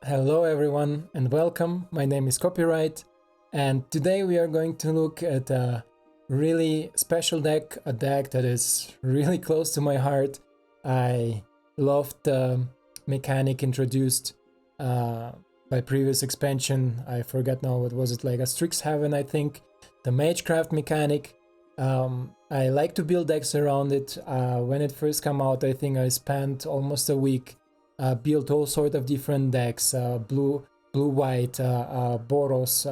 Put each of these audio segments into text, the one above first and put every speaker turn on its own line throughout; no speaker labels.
Hello everyone and welcome. My name is Copyright and today we are going to look at a really special deck, a deck that is really close to my heart. I loved the mechanic introduced by previous expansion. I forgot now, what was it, like a Strixhaven, I think. The MageCraft mechanic. I like to build decks around it. When it first came out, I think I spent almost a week built all sort of different decks, blue, white, Boros,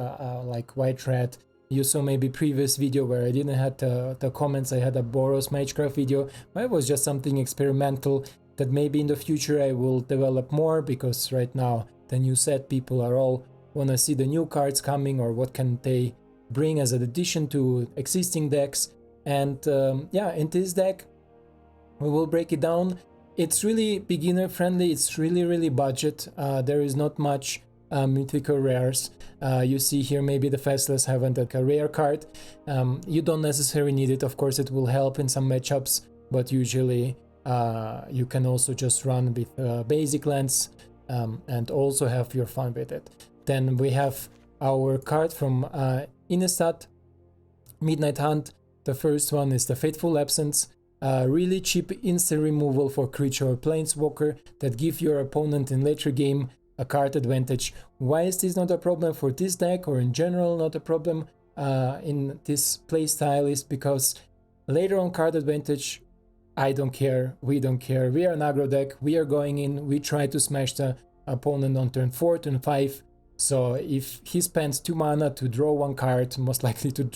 like white, red. You saw maybe previous video where I didn't have the comments. I had a Boros MageCraft video, but it was just something experimental that maybe in the future I will develop more, because right now the new set people are all want to see the new cards coming or what can they bring as an addition to existing decks. And yeah, in this deck we will break it down. It's really beginner friendly, it's really budget. There is not much mythical rares. You see here maybe the Faceless Haven, like a rare card. You don't necessarily need it, of course it will help in some matchups, but usually you can also just run with basic lands and also have your fun with it. Then we have our card from Innistrad Midnight Hunt. The first one is the Fateful Absence. Really cheap instant removal for creature or planeswalker that give your opponent in later game a card advantage. Why is this not a problem for this deck, or in general not a problem in this playstyle? Is because later on card advantage, I don't care, we don't care. We are an aggro deck, we are going in, we try to smash the opponent on turn 4, turn 5. So if he spends 2 mana to draw 1 card, most likely to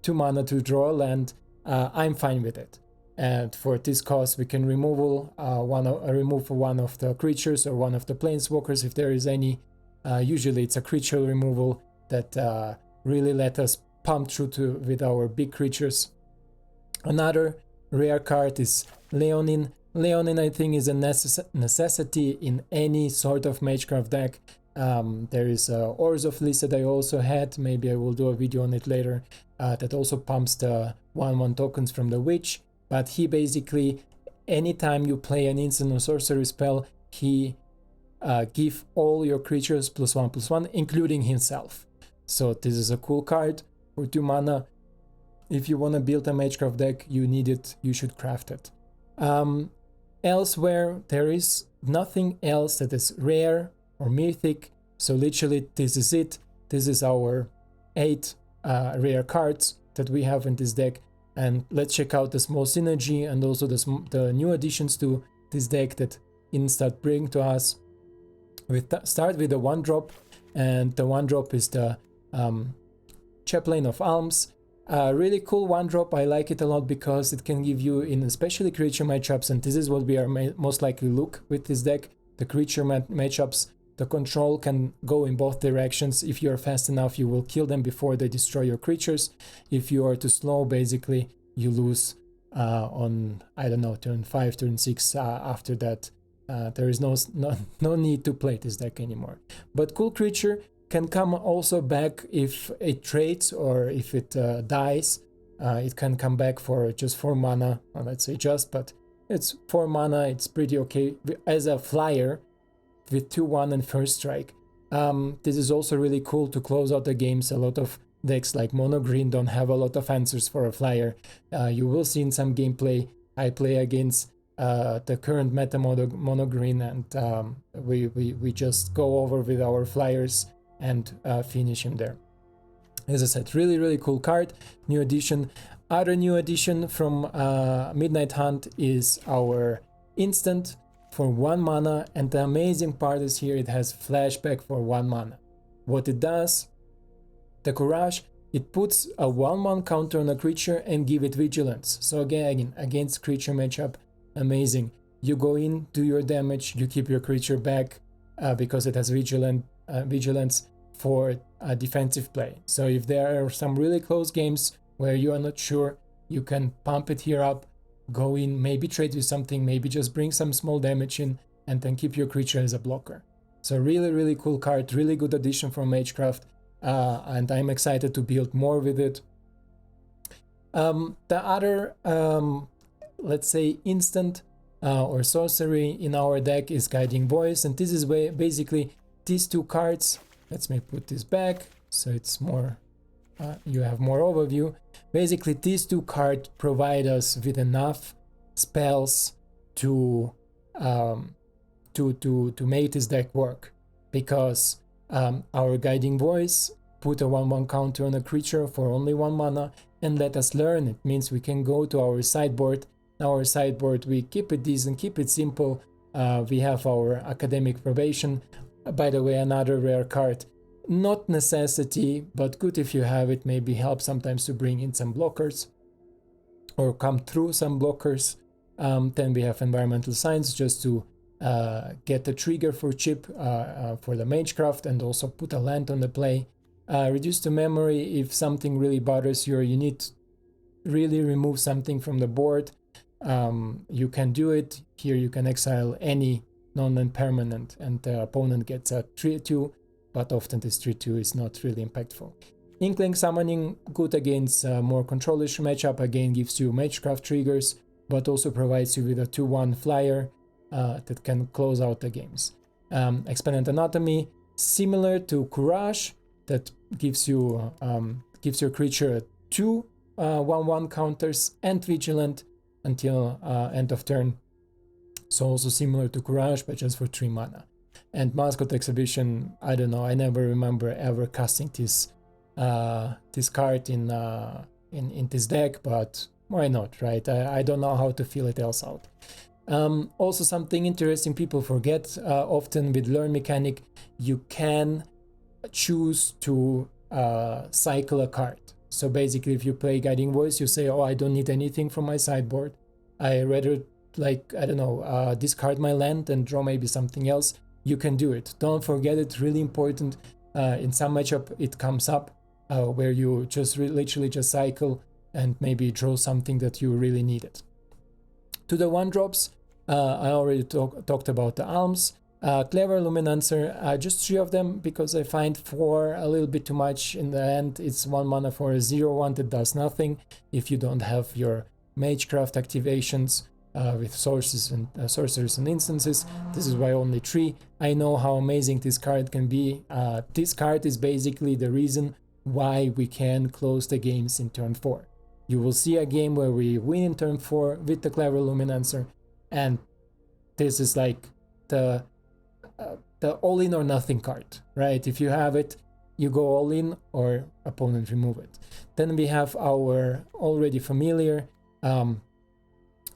2 mana to draw a land, I'm fine with it. And for this cost we can remove one of the creatures or one of the planeswalkers if there is any. Usually it's a creature removal that really let us pump through with our big creatures. Another rare card is Leonin. Leonin, I think, is a necessity in any sort of MageCraft deck. There is Ores of List that I also had, maybe I will do a video on it later, that also pumps the 1/1 tokens from the Witch. But he basically, anytime you play an instant or sorcery spell, he give all your creatures +1/+1, including himself. So this is a cool card for 2 mana. If you want to build a MageCraft deck, you need it, you should craft it. Elsewhere, there is nothing else that is rare or mythic. So literally, this is it. This is our 8 rare cards that we have in this deck. And let's check out the small synergy and also the new additions to this deck that Innistrad bring to us. We start with the 1-drop, and the 1-drop is the Chaplain of Alms. Really cool 1-drop. I like it a lot because it can give you, in especially creature matchups, and this is what we are most likely look with this deck, the creature matchups. The control can go in both directions. If you are fast enough, you will kill them before they destroy your creatures. If you are too slow, basically, you lose on, I don't know, turn 5, turn 6. After that, there is no need to play this deck anymore. But cool creature can come also back if it trades or if it dies. It can come back for just 4 mana. Well, let's say just, but it's 4 mana. It's pretty okay as a flyer with 2/1 and first strike. This is also really cool to close out the games. A lot of decks like mono green don't have a lot of answers for a flyer. You will see in some gameplay I play against the current meta mono green, and we just go over with our flyers and finish him there. As I said, really cool card, new addition. Other new addition from Midnight Hunt is our instant for 1 mana, and the amazing part is here it has flashback for 1 mana. What it does, the Courage, it puts a 1/1 counter on a creature and give it vigilance. So again against creature matchup, amazing. You go in, do your damage, you keep your creature back because it has vigilance for a defensive play. So if there are some really close games where you are not sure, you can pump it here up, go in, maybe trade with something, maybe just bring some small damage in, and then keep your creature as a blocker. So really cool card, really good addition from MageCraft, and I'm excited to build more with it. The other, let's say, instant or sorcery in our deck is Guiding Voice, and this is basically these two cards, let's me put this back so it's more, you have more overview. Basically, these two cards provide us with enough spells to make this deck work, because our Guiding Voice put a 1/1 counter on a creature for only 1 mana and let us learn. It means we can go to our sideboard. Our sideboard, we keep it decent, keep it simple. We have our Academic Probation, by the way, another rare card. Not necessity, but good if you have it. Maybe help sometimes to bring in some blockers or come through some blockers. Then we have Environmental Signs, just to get a trigger for chip for the MageCraft, and also put a land on the play. Reduce the memory if something really bothers you, or you need to really remove something from the board. You can do it. Here you can exile any non-land permanent, and the opponent gets a 3/2, but often this 3/2 is not really impactful. Inkling Summoning, good against more control-ish matchup, again gives you MageCraft triggers, but also provides you with a 2/1 flyer that can close out the games. Expanded Anatomy, similar to Courage, that gives you gives your creature 2 1/1 counters and Vigilant until end of turn. So also similar to Courage, but just for 3 mana. And Mascot Exhibition, I don't know, I never remember ever casting this this card in this deck, but why not, right? I don't know how to fill it else out. Also something interesting people forget often with Learn mechanic, you can choose to cycle a card. So basically, if you play Guiding Voice, you say, oh, I don't need anything from my sideboard. I rather, like, I don't know, discard my land and draw maybe something else. You can do it. Don't forget, it's really important. In some matchup, it comes up where you just literally just cycle and maybe draw something that you really needed. To the 1-drops, I already talked about the Alms. Clever Lumimancer, just 3 of them, because I find 4 a little bit too much in the end. It's 1 mana for a 0/1 that does nothing if you don't have your MageCraft activations with sorceries and instances. This is why only 3. I know how amazing this card can be. This card is basically the reason why we can close the games in turn 4. You will see a game where we win in turn 4 with the Clever Lumimancer, and this is like the all-in or nothing card, right? If you have it, you go all in, or opponent remove it. Then we have our already familiar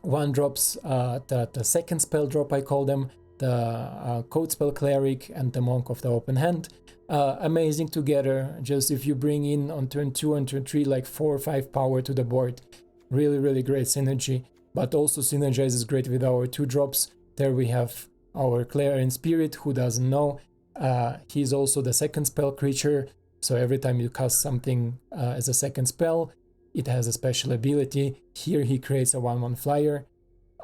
1-drops, the second spell drop, I call them, the Codespell Cleric and the Monk of the Open Hand. Amazing together. Just if you bring in on turn 2 and turn 3 like 4 or 5 power to the board, really great synergy. But also synergizes great with our 2-drops. There we have our Clarion Spirit. Who doesn't know? He's also the second spell creature, so every time you cast something as a second spell, it has a special ability. Here he creates a 1/1 flyer.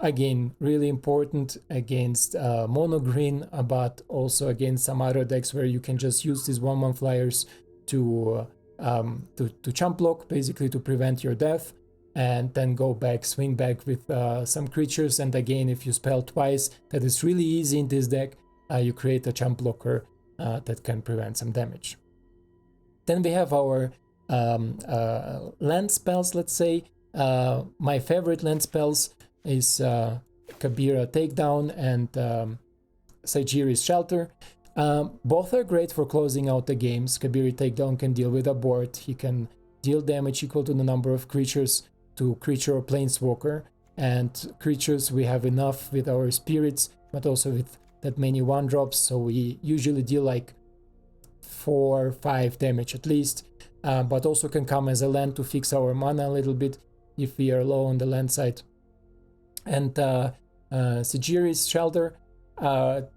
Again, really important against mono green, but also against some other decks where you can just use these 1/1 flyers to chump block, basically to prevent your death, and then go back, swing back with some creatures. And again, if you spell twice, that is really easy in this deck. You create a chump blocker that can prevent some damage. Then we have our land spells, let's say. My favorite land spells is Kabira Takedown and Sejiri Shelter. Both are great for closing out the games. Kabira Takedown can deal with a board. He can deal damage equal to the number of creatures to creature or planeswalker. And creatures, we have enough with our spirits, but also with that many 1-drops. So we usually deal like 4 or 5 damage at least. But also can come as a land to fix our mana a little bit if we are low on the land side. And Sejiri Shelter,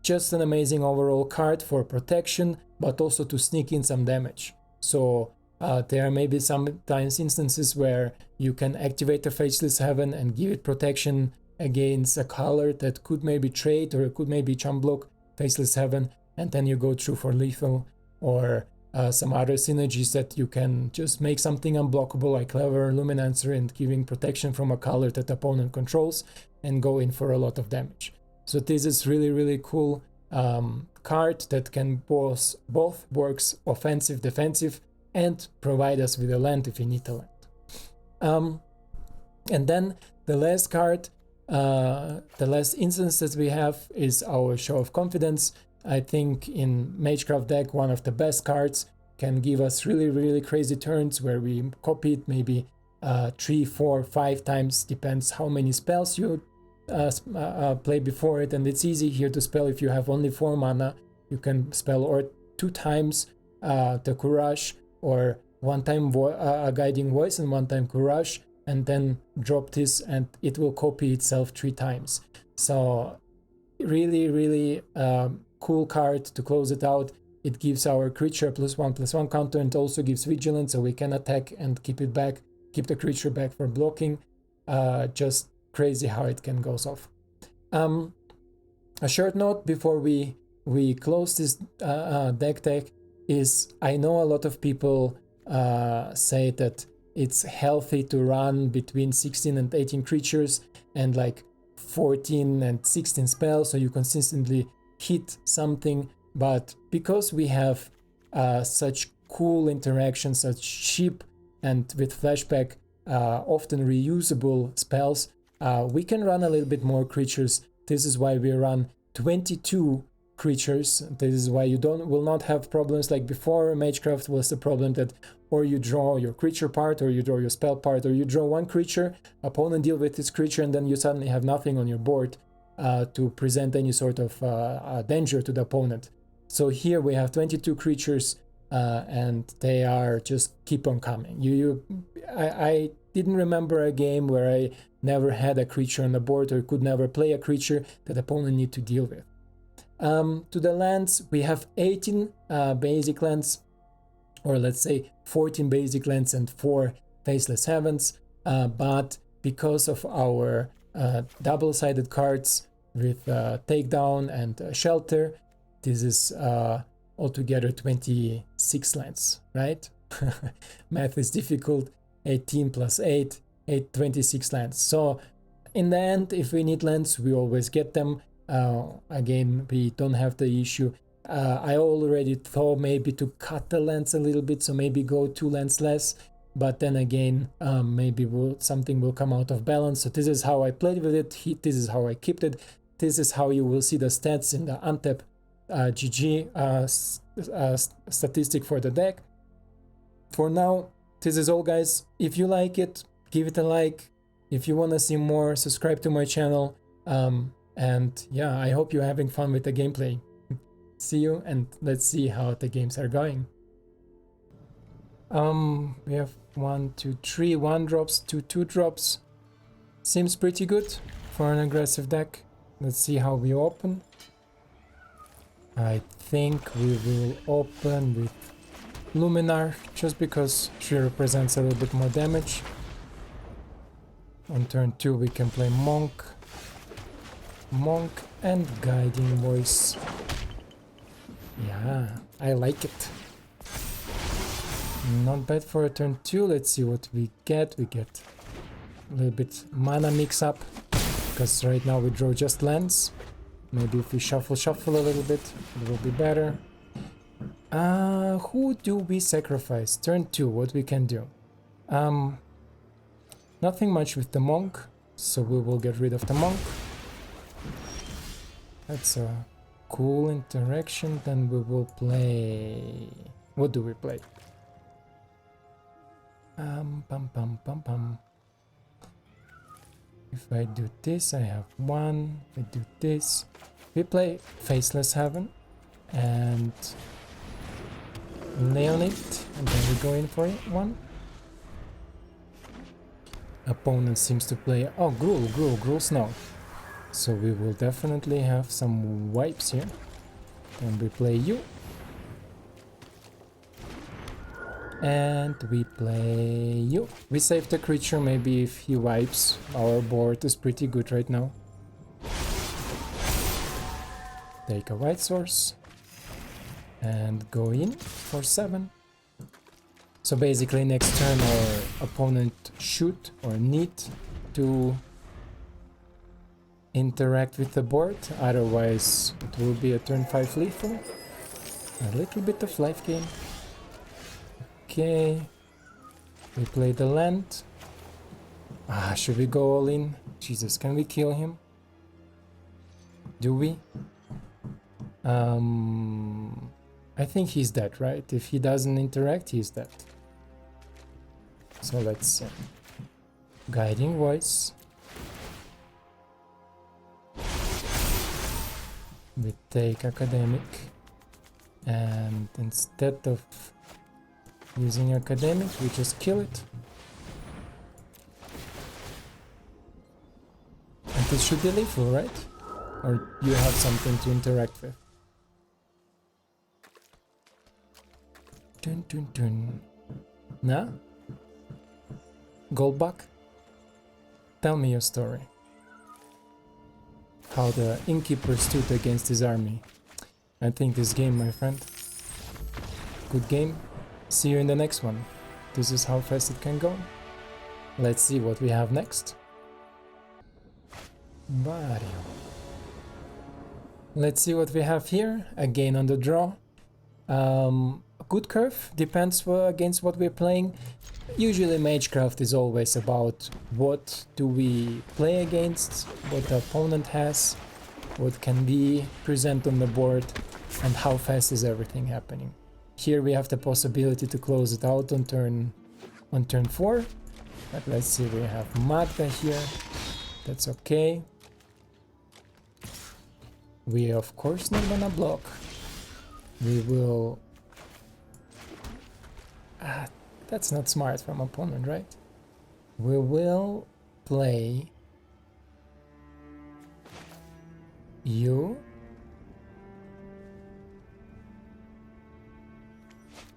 just an amazing overall card for protection, but also to sneak in some damage. So there may be sometimes instances where you can activate a Faceless Haven and give it protection against a color that could maybe trade or could maybe chump block Faceless Haven, and then you go through for lethal, or some other synergies that you can just make something unblockable like Clever Lumimancer and giving protection from a color that opponent controls and go in for a lot of damage. So this is really cool. card that can both works offensive, defensive, and provide us with a land if we need a land. And then the last card, the last instance that we have is our Show of Confidence. I think in MageCraft deck, one of the best cards, can give us really crazy turns where we copy it maybe 3, 4, 5 times, depends how many spells you play before it. And it's easy here to spell. If you have only 4 mana, you can spell or 2 times the Courage, or 1 time Guiding Voice and 1 time Courage, and then drop this and it will copy itself 3 times. So really cool card to close it out. It gives our creature a +1/+1 counter, and also gives vigilance, so we can attack and keep the creature back from blocking. Just crazy how it can goes off. A short note before we close this deck tag is, I know a lot of people say that it's healthy to run between 16 and 18 creatures and like 14 and 16 spells, so you consistently hit something. But because we have such cool interactions, such cheap and with flashback often reusable spells, we can run a little bit more creatures. This is why we run 22 creatures. This is why you will not have problems like before. MageCraft was the problem that or you draw your creature part, or you draw your spell part, or you draw one creature, opponent deal with this creature, and then you suddenly have nothing on your board to present any sort of danger to the opponent. So here we have 22 creatures and they are just keep on coming. I didn't remember a game where I never had a creature on the board or could never play a creature that opponent need to deal with. To the lands, we have 18 basic lands, or let's say 14 basic lands and 4 Faceless Havens, but because of our double-sided cards with Takedown and Shelter, this is altogether 26 lands, right? Math is difficult. 18 plus 8, 26 lands. So in the end, if we need lands, we always get them. Again, we don't have the issue. I already thought maybe to cut the lands a little bit, so maybe go 2 lands less, but then again, maybe something will come out of balance. So this is how I played with it. This is how I kept it. This is how you will see the stats in the Untap GG statistic for the deck. For now, this is all, guys. If you like it, give it a like. If you want to see more, subscribe to my channel. And yeah, I hope you're having fun with the gameplay. See you, and let's see how the games are going. We have 1, 2, 3 1-drops, 2 2-drops. Seems pretty good for an aggressive deck. Let's see how we open. I think we will open with Luminar, just because she represents a little bit more damage. On turn 2 we can play Monk and Guiding Voice. Yeah, I like it. Not bad for a turn 2. Let's see what we get. We get a little bit mana mix up, because right now we draw just lands. Maybe if we shuffle a little bit, it will be better. Who do we sacrifice? Turn 2, what we can do? Nothing much with the Monk, so we will get rid of the Monk. That's a cool interaction. Then we will play... What do we play? If I do this, I have 1. If I do this, we play Faceless Haven and Leonin, and then we go in for 1. Opponent seems to play... Oh, Gruul Snow. So we will definitely have some wipes here. Then we play you. And we play you. We save the creature, maybe if he wipes. Our board is pretty good right now. Take a white source. And go in for 7. So basically next turn our opponent should or need to interact with the board, otherwise it will be a turn 5 lethal. A little bit of life gain. Okay, we play the land. Should we go all in? Jesus, can we kill him? Do we? I think he's dead, right? If he doesn't interact, he's dead. So let's see. Guiding Voice. We take Academic, and instead of using Academic, we just kill it. And it should be lethal, right? Or you have something to interact with. Dun dun dun. Nah? Goldbuck? Tell me your story. How the innkeeper stood against his army. I think this game, my friend. Good game. See you in the next one. This is how fast it can go. Let's see what we have next. Barrio. Let's see what we have here. Again on the draw. Good curve. Depends against what we're playing. Usually MageCraft is always about what do we play against, what the opponent has, what can be present on the board, and how fast is everything happening. Here we have the possibility to close it out on turn 4. But let's see, we have Magda here. That's okay. We of course not gonna block. We will... that's not smart from opponent, right? We will play you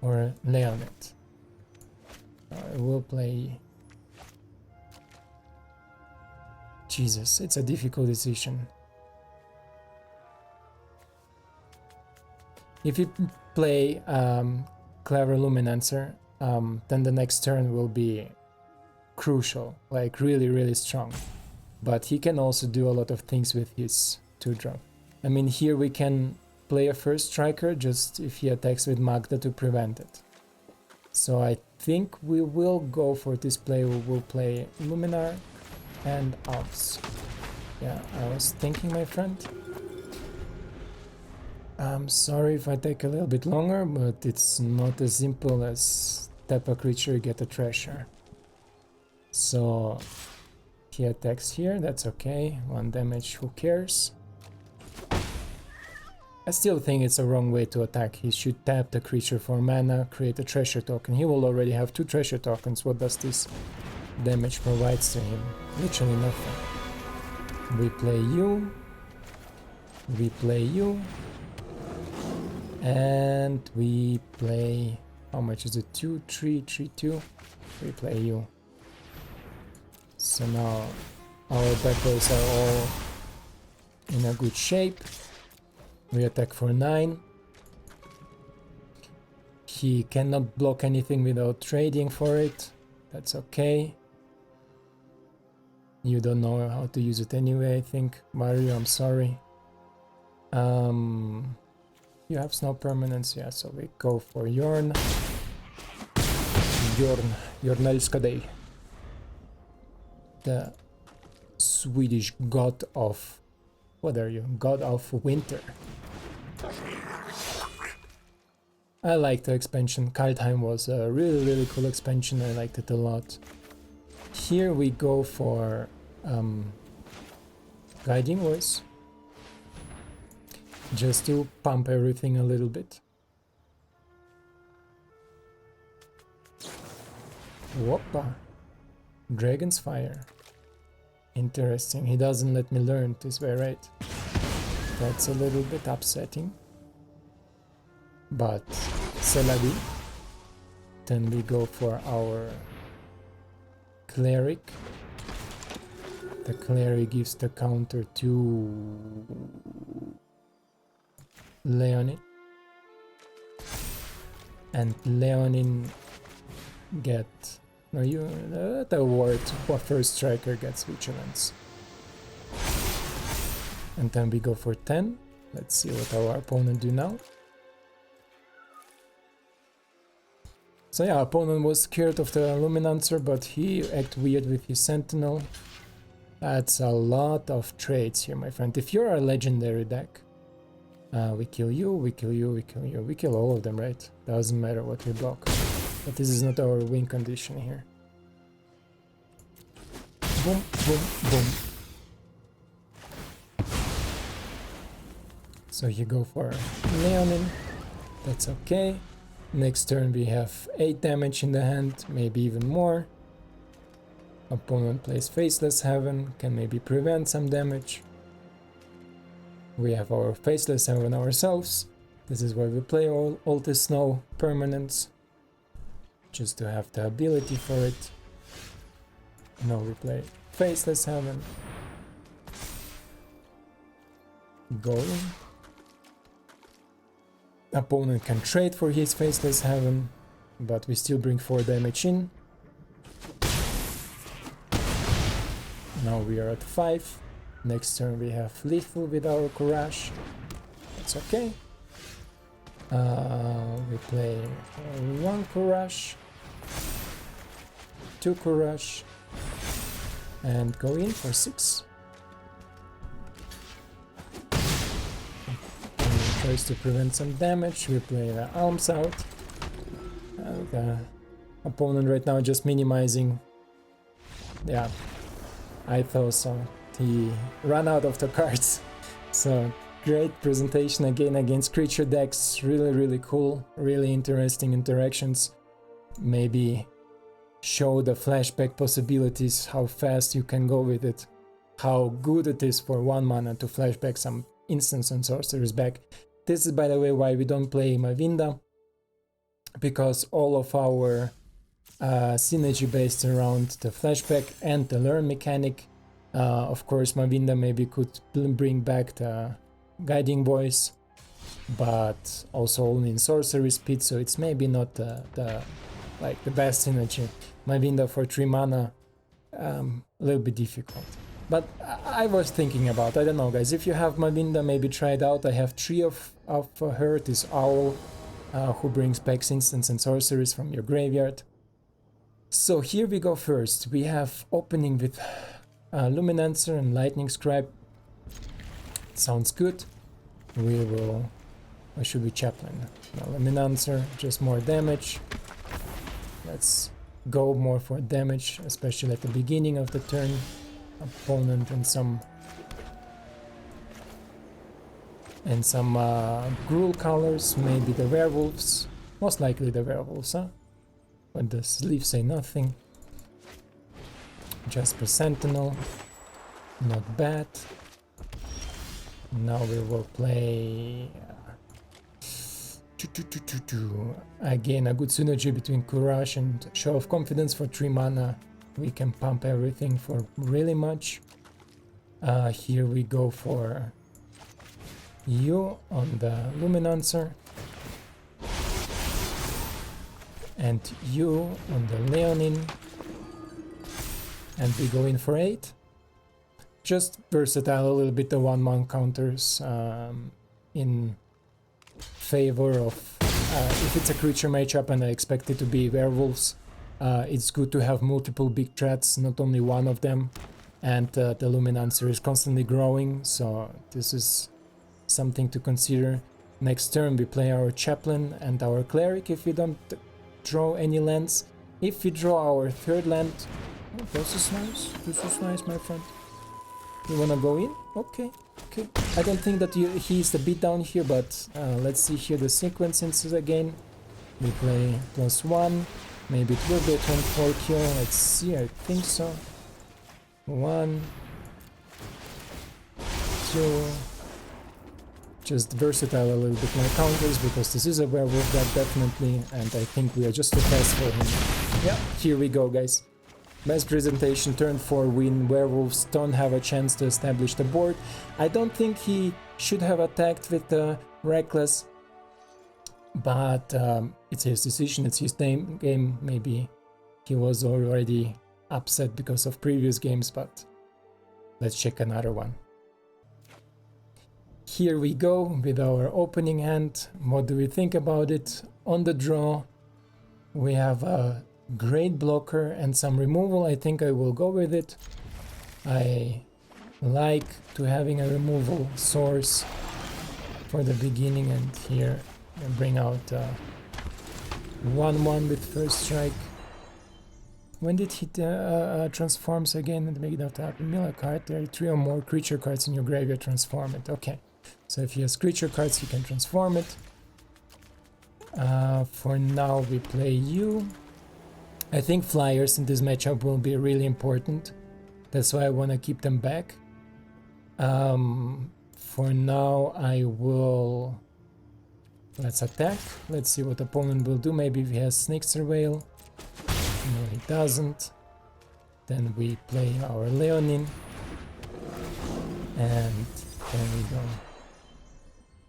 or Leonin. I will play... Jesus, it's a difficult decision. If you play Clever Lumimancer, then the next turn will be crucial, like really strong. But he can also do a lot of things with his 2-drop. I mean, here we can play a first striker just if he attacks with Magda to prevent it. So I think we will go for this play. We will play Luminar and Alms. Yeah, I was thinking, my friend. I'm sorry if I take a little bit longer, but it's not as simple as tap a creature, get a treasure. So he attacks here, that's okay. 1 damage, who cares? I still think it's a wrong way to attack. He should tap the creature for mana, create a treasure token. He will already have 2 treasure tokens. What does this damage provide to him? Literally nothing. We play you. We play you. And we play, how much is it? 2, 3, 3, 2. We play you. So now our back rows are all in a good shape. We attack for 9. He cannot block anything without trading for it. That's okay. You don't know how to use it anyway, I think. Mario, I'm sorry. You have snow permanence, yeah, so we go for Jorn. Jornelskadej. The Swedish god of... What are you? God of winter. I liked the expansion. Kaldheim was a really cool expansion. I liked it a lot. Here we go for Guiding Voice. Just to pump everything a little bit. Whoppa. Dragon's Fire. Interesting. He doesn't let me learn this way, right? That's a little bit upsetting. But c'est la vie. Then we go for our Cleric. The Cleric gives the counter to Leonin, and Leonin get the ward for first striker gets vigilance. And then we go for 10. Let's see what our opponent do now. So yeah, opponent was scared of the Lumimancer, but he acted weird with his Sentinel. That's a lot of trades here, my friend. If you're a legendary deck, we kill you, we kill you, we kill you. We kill all of them, right? Doesn't matter what we block. But this is not our win condition here. Boom, boom, boom. So you go for Leonin. That's okay. Next turn we have 8 damage in the hand, maybe even more. Opponent plays Faceless Haven, can maybe prevent some damage. We have our Faceless Haven ourselves. This is why we play all the snow permanents, just to have the ability for it. Now we play Faceless Haven. Go in. Opponent can trade for his Faceless Haven, but we still bring 4 damage in. Now we are at 5. Next turn we have Lethal with our Courage. That's okay. We play 1 Courage, 2 Courage, and go in for 6. Tries to prevent some damage. We play the Alms out. The opponent right now just minimizing. Yeah, I thought so. He ran out of the cards. So great presentation again against creature decks. Really cool. Really interesting interactions. Maybe show the flashback possibilities, how fast you can go with it, how good it is for 1 mana to flashback some instants and sorcerers back. This is, by the way, why we don't play Mavinda, because all of our synergy based around the flashback and the learn mechanic. Of course, Mavinda maybe could bring back the guiding voice, but also only in sorcery speed, so it's maybe not the best synergy. Mavinda for 3 mana, a little bit difficult. But I was thinking about, I don't know guys, if you have Mavinda, maybe try it out. I have 3 of her, this Owl, who brings back instants and sorceries from your graveyard. So here we go first. We have opening with Lumimancer and Lightning Scribe. Sounds good. We will... Or should we Chaplain? No, Lumimancer, just more damage. Let's go more for damage, especially at the beginning of the turn. Opponent and some Gruul colors, maybe the werewolves, most likely the werewolves, huh? But the sleeves say nothing. Jasper Sentinel, not bad. Now we will play again a good synergy between Courage and Show of Confidence for 3 mana. We can pump everything for really much. Here we go for you on the Lumimancer. And you on the Leonin. And we go in for 8. Just versatile, a little bit the 1-man counters in favor of... if it's a creature matchup and I expect it to be werewolves, it's good to have multiple big threats, not only one of them. And the Lumimancer is constantly growing, so this is something to consider. Next turn we play our Chaplain and our Cleric if we don't draw any lands. If we draw our 3rd land... Oh, this is nice, my friend. You wanna go in? Okay. I don't think that he's the beatdown here, but let's see here the sequences again. We play +1. Maybe it will be a turn 4 kill. Let's see, I think so. 1, 2. Just versatile a little bit my counters, because this is a werewolf deck definitely, and I think we are just too fast for him. Yeah, here we go guys. Best presentation, turn 4 win. Werewolves don't have a chance to establish the board. I don't think he should have attacked with the Reckless, but it's his decision, it's his game. Maybe he was already upset because of previous games, but let's check another one. here we go with our opening hand. What do we think about it? On the draw, we have a great blocker and some removal. I think I will go with it. I like to having a removal source for the beginning, and here I bring out 1/1 with first strike. When did he transforms again and make that happen? Mill a card. There are 3 or more creature cards in your graveyard. Transform it. Okay, so if he has creature cards, he can transform it. For now, we play you. I think flyers in this matchup will be really important. That's why I want to keep them back. For now, I will... Let's attack. Let's see what opponent will do. Maybe he has Snake Surveil. No, he doesn't. Then we play our Leonin. And there we go.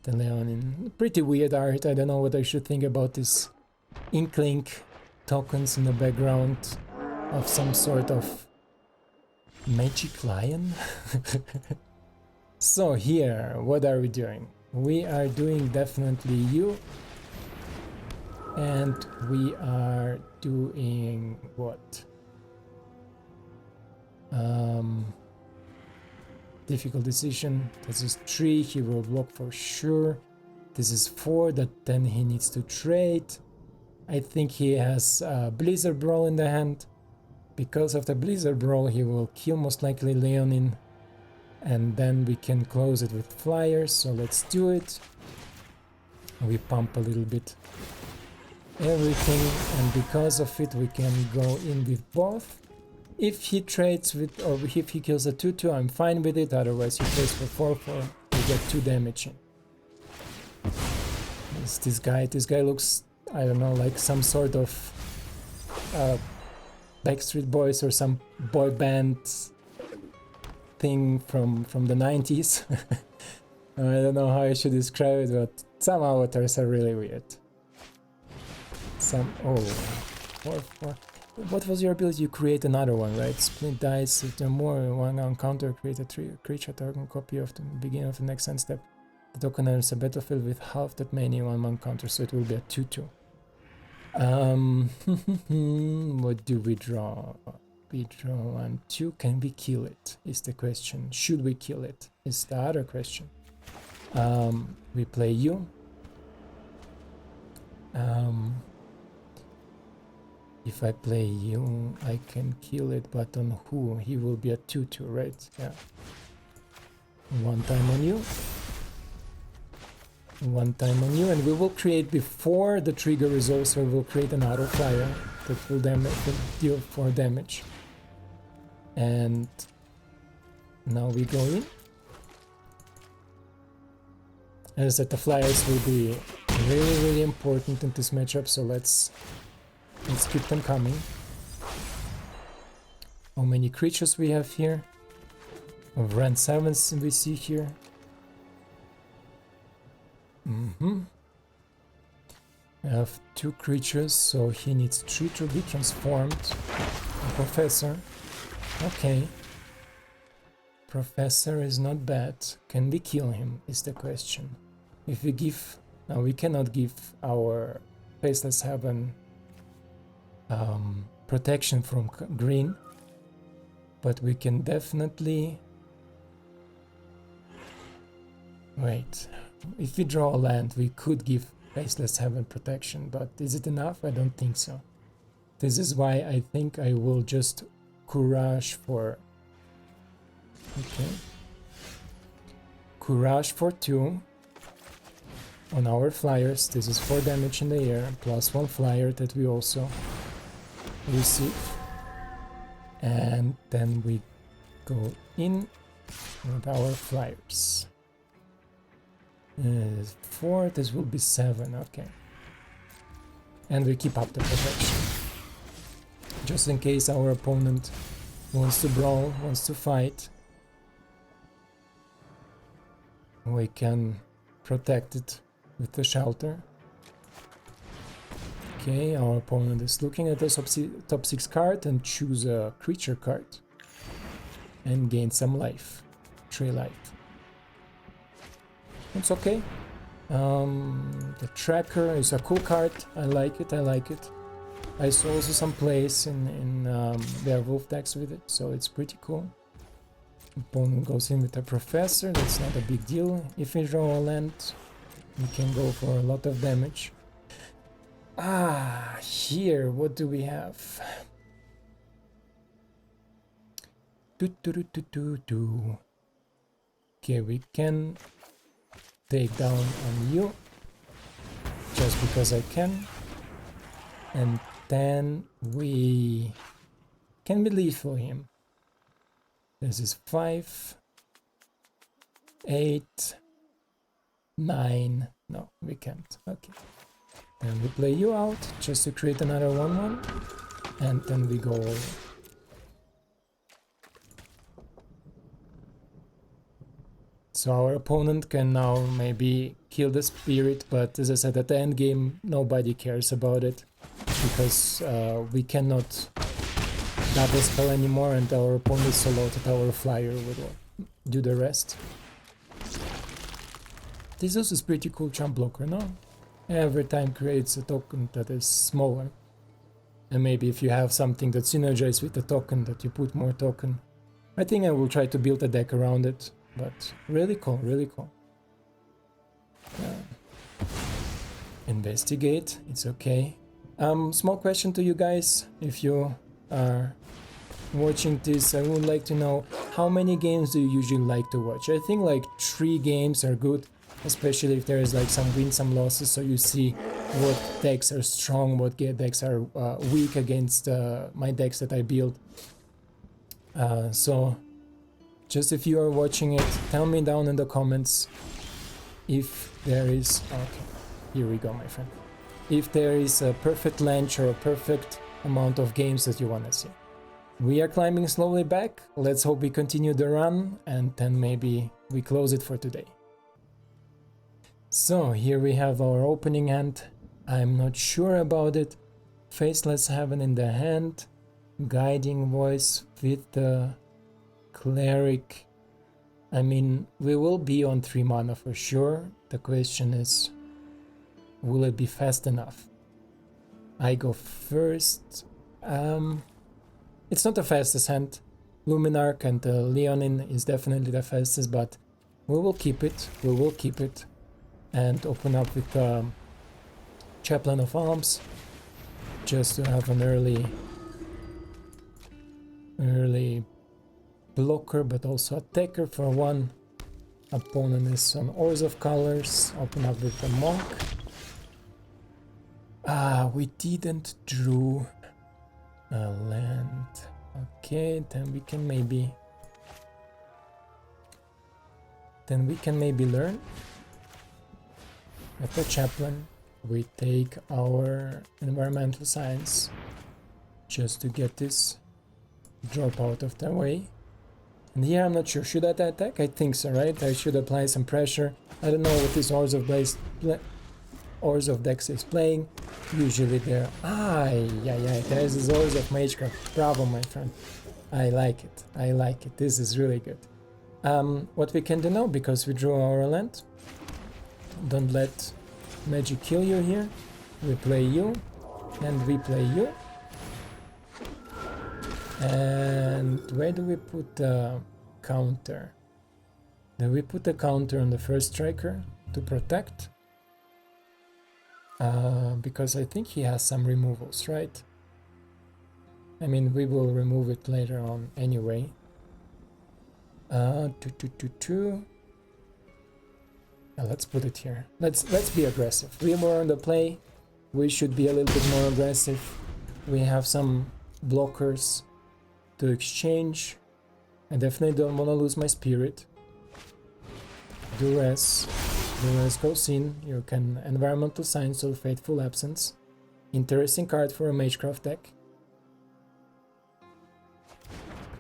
The Leonin. Pretty weird art. I don't know what I should think about this Inkling tokens in the background of some sort of magic lion. So here, what are we doing? We are doing definitely you. And we are doing what? Difficult decision. This is 3, he will block for sure. This is 4, that then he needs to trade. I think he has Blizzard Brawl in the hand. Because of the Blizzard Brawl, he will kill most likely Leonin. And then we can close it with flyers, so let's do it. We pump a little bit everything, and because of it we can go in with both. If he trades with, or if he kills a 2/2, I'm fine with it, otherwise he trades for 4/4, we get 2 damage in. This guy looks, I don't know, like some sort of Backstreet Boys or some boy band thing from the 90s. I don't know how I should describe it, but some avatars are really weird. What was your ability? You create another one, right? Split dice, if there are more than one encounter, create a creature token copy of the beginning of the next end step. The token enters a battlefield with half that many in one counter, so it will be a 2/2. What do we draw? We draw 1, 2. Can we kill it? Is the question. Should we kill it? Is the other question. We play you. If I play you, I can kill it, but on who? He will be a 2/2, right? Yeah. 1 time on you. 1 time on you, and we will create, before the trigger resolves, we will create an auto flyer that will deal 4 damage. And now we go in. As I said, the flyers will be really important in this matchup, so let's keep them coming. How many creatures we have here? Of Rand 7s we see here. We have 2 creatures, so he needs 3 to be transformed. A Professor. Okay. Professor is not bad. Can we kill him, is the question. If we give... No, we cannot give our Faceless Haven protection from green, but we can definitely... Wait, if we draw a land, we could give Faceless Haven protection, but is it enough? I don't think so. This is why I think I will just Courage for... Okay. Courage for 2 on our flyers. This is 4 damage in the air, plus 1 flyer that we also receive. And then we go in with our flyers. 4, this will be 7, okay. And we keep up the protection. Just in case our opponent wants to brawl, wants to fight, we can protect it with the shelter. Okay, our opponent is looking at the top 6 card and choose a creature card and gain some life, 3 life. It's okay. The tracker is a cool card. I like it, I like it. I saw also some plays in werewolf decks with it, so it's pretty cool. Opponent goes in with a professor, that's not a big deal. If we draw a land, we can go for a lot of damage. Ah, here, what do we have? Okay, we can take down on you, just because I can. And then we can be lethal him. This is 5, 8, 9. No, we can't. Okay. Then we play you out just to create another 1/1, and then we go over. So our opponent can now maybe kill the spirit, but as I said, at the end game nobody cares about it, because we cannot double spell anymore, and our opponent is so low that our flyer will do the rest. This also is pretty cool jump blocker, no? Every time creates a token that is smaller. And maybe if you have something that synergizes with the token, that you put more token. I think I will try to build a deck around it, but really cool, really cool. Investigate, it's okay. Small question to you guys, if you are watching this, I would like to know how many games do you usually like to watch? I think like 3 games are good, especially if there is like some wins, some losses, so you see what decks are strong, what decks are weak against my decks that I build. So just if you are watching it, tell me down in the comments if there is... Okay, here we go, my friend. If there is a perfect length or a perfect amount of games that you want to see. We are climbing slowly back. Let's hope we continue the run, and then maybe we close it for today. So here we have our opening hand. I'm not sure about it. Faceless Haven in the hand. Guiding Voice with the Cleric. I mean, we will be on 3 mana for sure. The question is, will it be fast enough? I go first. It's not the fastest hand. Luminarch and Leonin is definitely the fastest, but we will keep it. We will keep it. And open up with Chaplain of Alms, just to have an early blocker, but also attacker for one. Opponent is on Ores of Colors. Open up with the Monk. We didn't draw a land. Okay, then we can maybe learn. With the Chaplain, we take our environmental science just to get this drop out of the way. And here I'm not sure, should I attack? I think so, right? I should apply some pressure. I don't know what this Ores of Dex is playing. Usually there... there's this Ores of MageCraft. Bravo, my friend. I like it. I like it. This is really good. What we can do now, because we drew our land, don't let magic kill you here. We play you, and we play you. And where do we put the counter? Do we put the counter on the first striker to protect? Because I think he has some removals, right? I mean, we will remove it later on anyway. 2. Let's put it here. Let's be aggressive. We were on the play. We should be a little bit more aggressive. We have some blockers to exchange. I definitely don't want to lose my spirit. Duress goes in. You can environmental science or Fateful Absence. Interesting card for a MageCraft deck.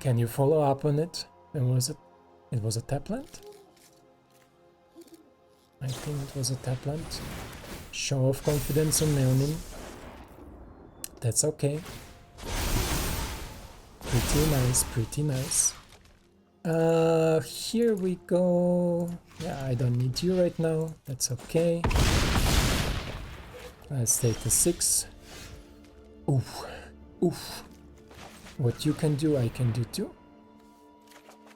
Can you follow up on it? It was a tap land? I think it was a tap land. Show of confidence on Leonin. That's okay. Pretty nice, pretty nice. Here we go. Yeah, I don't need you right now. That's okay. Let's take the 6. Oof. Oof. What you can do, I can do too.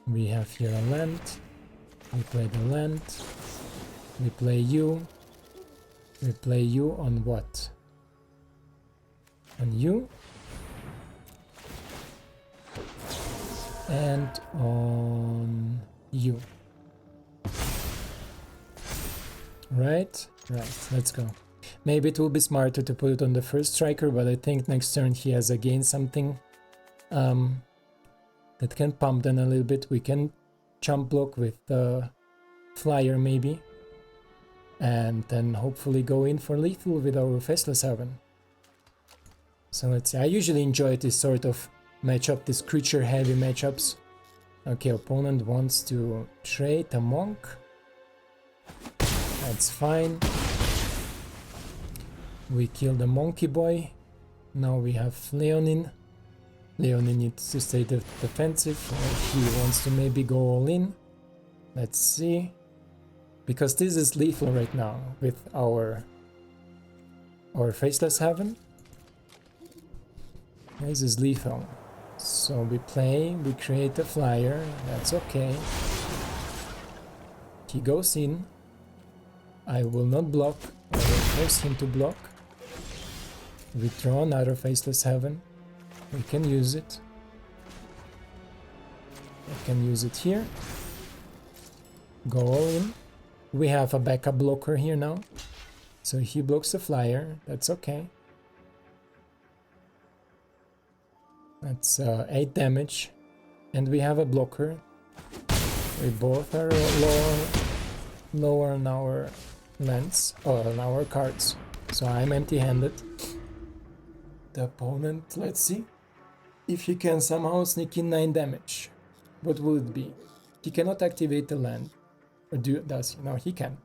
We have here a land. We play the land. We play you. We play you on what? On you. And on you. Right? Right, let's go. Maybe it will be smarter to put it on the first striker, but I think next turn he has again something that can pump them a little bit. We can jump block with flyer maybe. And then hopefully go in for lethal with our Faceless Haven. So let's see, I usually enjoy this sort of matchup, these creature heavy matchups. Okay, opponent wants to trade a monk. That's fine. We kill the monkey boy. Now we have Leonin. Leonin needs to stay defensive, or he wants to maybe go all in. Let's see. Because this is lethal right now with our Faceless Haven. This is lethal. So we play, we create a flyer, that's okay. He goes in. I will not block, I will force him to block. We draw another Faceless Haven. We can use it. I can use it here. Go all in. We have a backup blocker here now. So he blocks the flyer, that's okay. That's 8 damage. And we have a blocker. We both are lower on our lands, or on our cards. So I'm empty-handed. The opponent, let's see. If he can somehow sneak in 9 damage, what will it be? He cannot activate the land. Or does he? No, he can.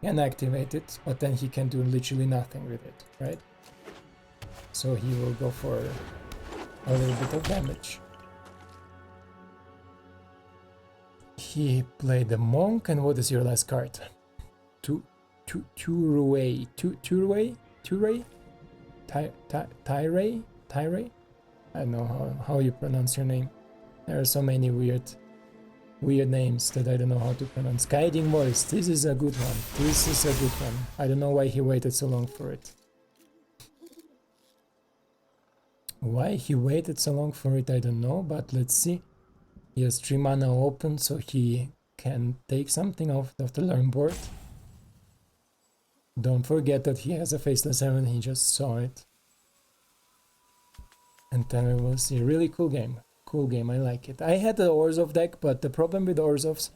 He can activate it, but then he can do literally nothing with it, right? So he will go for a little bit of damage. He played the monk, and what is your last card? Turay? I don't know how you pronounce your name. There are so many weird names that I don't know how to pronounce. Guiding Voice, this is a good one. This is a good one. I don't know why he waited so long for it. Why he waited so long for it, I don't know, but let's see. He has 3 mana open, so he can take something off of the learn board. Don't forget that he has a Faceless Haven, he just saw it. And then we will see. Really cool game. Cool game, I like it. I had the Orzhov deck, but the problem with Orzhovs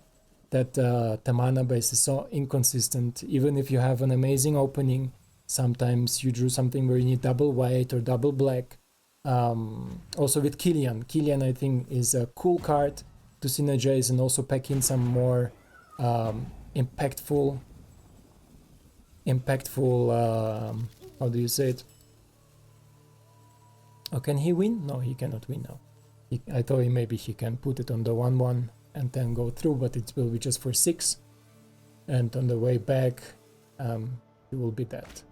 that the mana base is so inconsistent. Even if you have an amazing opening, sometimes you drew something where you need double white or double black. Also with Killian. Killian, I think, is a cool card to synergize and also pack in some more impactful, how do you say it? Oh, can he win? No, he cannot win now. I thought maybe he can put it on the 1/1 and then go through, but it will be just for 6. And on the way back, he will be dead.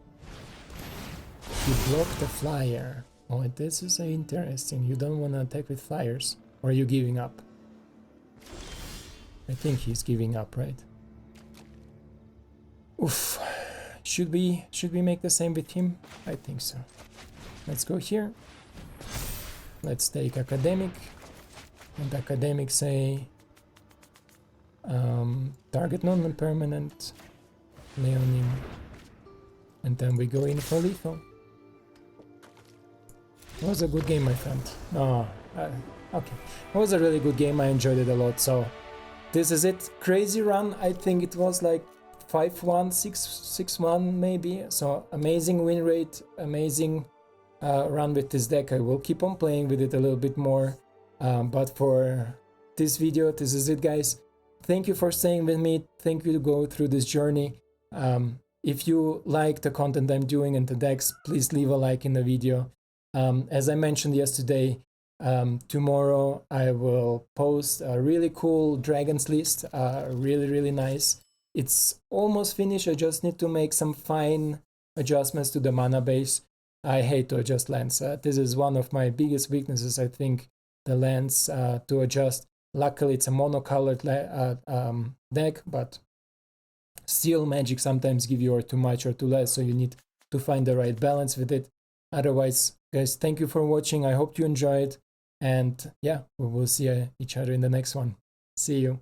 He blocked the flyer. Oh, this is interesting. You don't want to attack with flyers. Or are you giving up? I think he's giving up, right? Oof. Should we make the same with him? I think so. Let's go here. Let's take Academic. And Academic say target non-permanent Leonin. And then we go in for lethal. It was a good game, my friend. Oh, okay. It was a really good game. I enjoyed it a lot. So this is it. Crazy run. I think it was like 5-1, 6-1 maybe. So amazing win rate, amazing run with this deck. I will keep on playing with it a little bit more. But for this video, this is it, guys. Thank you for staying with me. Thank you to go through this journey. If you like the content I'm doing and the decks, please leave a like in the video. As I mentioned yesterday, Tomorrow I will post a really cool dragons list, really nice. It's almost finished. I just need to make some fine adjustments to the mana base. I hate to adjust lands. This is one of my biggest weaknesses, I think, the lands to adjust. Luckily, it's a monocolored deck, but still Magic sometimes give you or too much or too less, so you need to find the right balance with it. Otherwise, guys, thank you for watching. I hope you enjoyed, and yeah, we will see each other in the next one. See you.